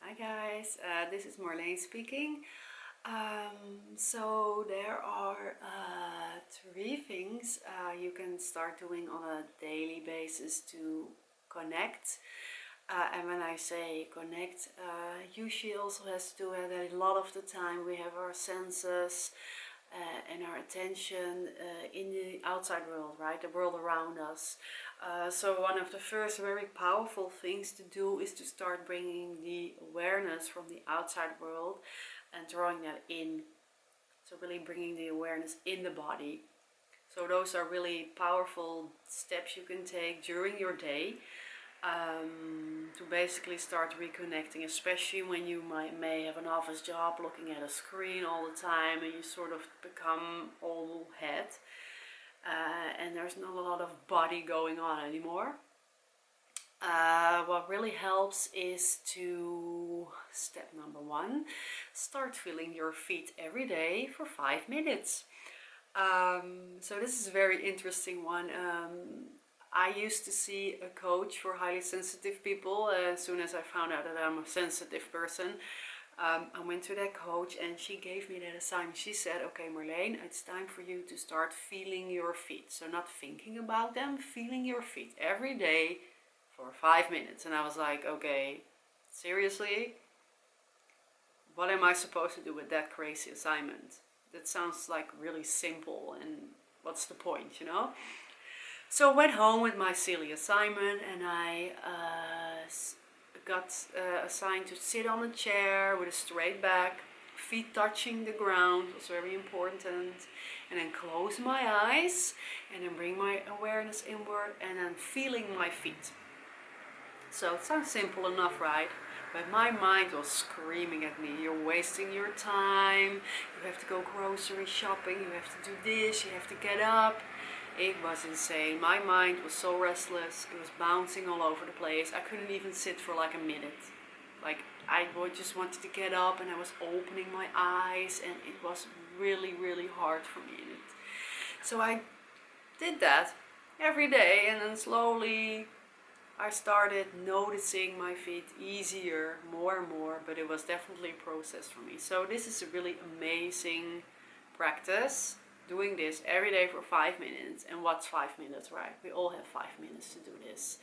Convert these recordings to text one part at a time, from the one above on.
Hi guys, this is Marleen speaking. So there are three things you can start doing on a daily basis to connect. And when I say connect, usually also has to do with a lot of the time we have our senses and our attention in the outside world, right? The world around us. So one of the first very powerful things to do is to start bringing the awareness from the outside world and drawing that in. So really bringing the awareness in the body. So those are really powerful steps you can take during your day to basically start reconnecting, especially when you may have an office job looking at a screen all the time and you sort of become all head and there's not a lot of body going on anymore. What really helps is to, step number one, start feeling your feet every day for 5 minutes. So this is a very interesting one. I used to see a coach for highly sensitive people as soon as I found out that I'm a sensitive person. I went to that coach and she gave me that assignment. She said, okay Marleen, it's time for you to start feeling your feet. So not thinking about them, feeling your feet every day for 5 minutes. And I was like, okay, seriously? What am I supposed to do with that crazy assignment? That sounds like really simple and what's the point, you know? So I went home with my silly assignment and I got assigned to sit on a chair with a straight back, feet touching the ground was very important, and then close my eyes and then bring my awareness inward and then feeling my feet. So it sounds simple enough, right? But my mind was screaming at me, you're wasting your time, you have to go grocery shopping, you have to do this, you have to get up. It was insane. My mind was so restless, it was bouncing all over the place. I couldn't even sit for like a minute. Like I just wanted to get up and I was opening my eyes and it was really, really hard for me. So I did that every day and then slowly I started noticing my feet easier, more and more, but it was definitely a process for me. So this is a really amazing practice, doing this every day for 5 minutes. And what's 5 minutes, right? We all have 5 minutes to do this.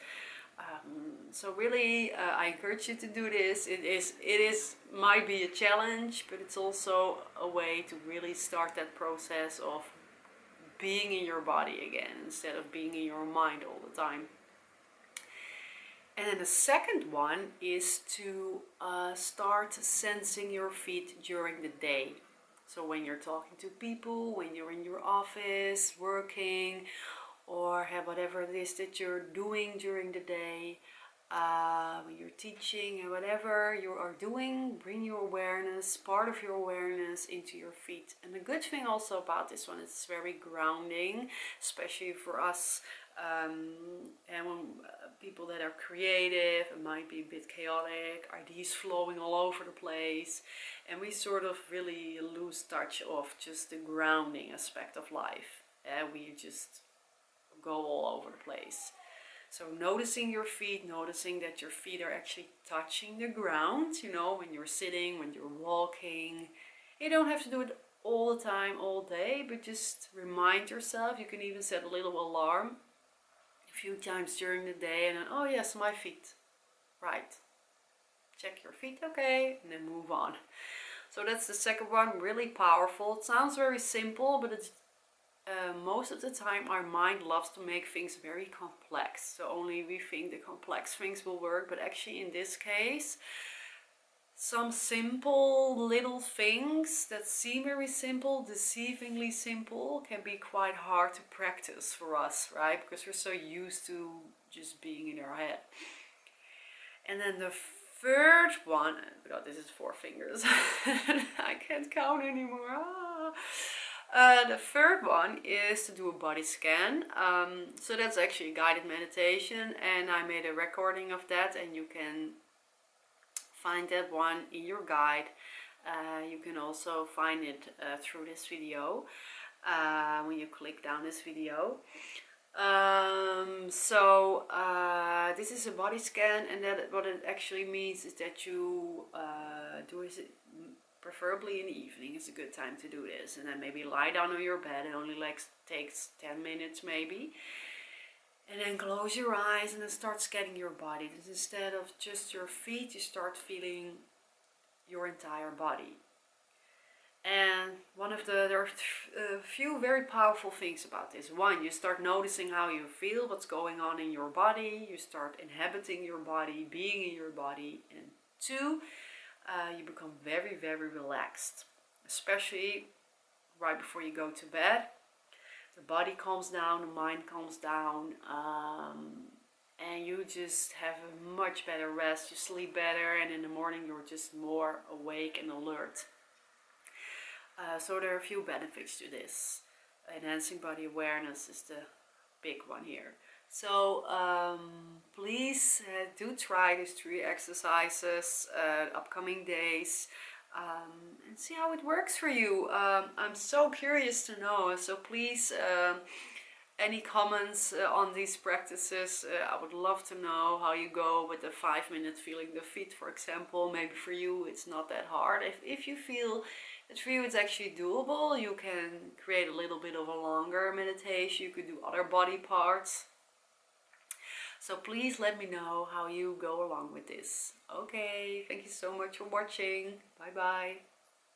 So really, I encourage you to do this. It might be a challenge, but it's also a way to really start that process of being in your body again instead of being in your mind all the time. And then the second one is to start sensing your feet during the day. So when you're talking to people, when you're in your office, working, or have whatever it is that you're doing during the day, when you're teaching and whatever you are doing, bring your awareness, part of your awareness into your feet. And the good thing also about this one, it's very grounding, especially for us and when people that are creative, it might be a bit chaotic, ideas flowing all over the place, and we sort of really lose touch of just the grounding aspect of life. We just go all over the place. So noticing your feet, noticing that your feet are actually touching the ground, you know, when you're sitting, when you're walking. You don't have to do it all the time, all day, but just remind yourself. You can even set a little alarm a few times during the day and then, oh yes, my feet. Right. Check your feet, okay, and then move on. So that's the second one, really powerful. It sounds very simple, but it's most of the time our mind loves to make things very complex. So only we think the complex things will work, but actually in this case, some simple little things that seem very simple, deceivingly simple, can be quite hard to practice for us, right? Because we're so used to just being in our head. And then the third one, oh, this is 4 fingers. I can't count anymore. The third one is to do a body scan. So that's actually a guided meditation, and I made a recording of that, and you can find that one in your guide. You can also find it through this video when you click down this video. This is a body scan, and that what it actually means is that you do is it preferably in the evening is a good time to do this, and then maybe lie down on your bed. It only like takes 10 minutes maybe, and then close your eyes and then start scanning your body. This, instead of just your feet, you start feeling your entire body. And there are a few very powerful things about this. One, you start noticing how you feel, what's going on in your body. You start inhabiting your body, being in your body. And two, you become very, very relaxed, especially right before you go to bed. The body calms down, the mind calms down, and you just have a much better rest. You sleep better, and in the morning you're just more awake and alert. So there are a few benefits to this. Enhancing body awareness is the big one here. So please do try these 3 exercises upcoming days, and see how it works for you. I'm so curious to know, so please any comments on these practices. I would love to know how you go with the 5-minute feeling the feet, for example. Maybe for you it's not that hard. If you feel that for you it's actually doable, you can create a little bit of a longer meditation. You could do other body parts. So please let me know how you go along with this. Okay, thank you so much for watching. Bye bye.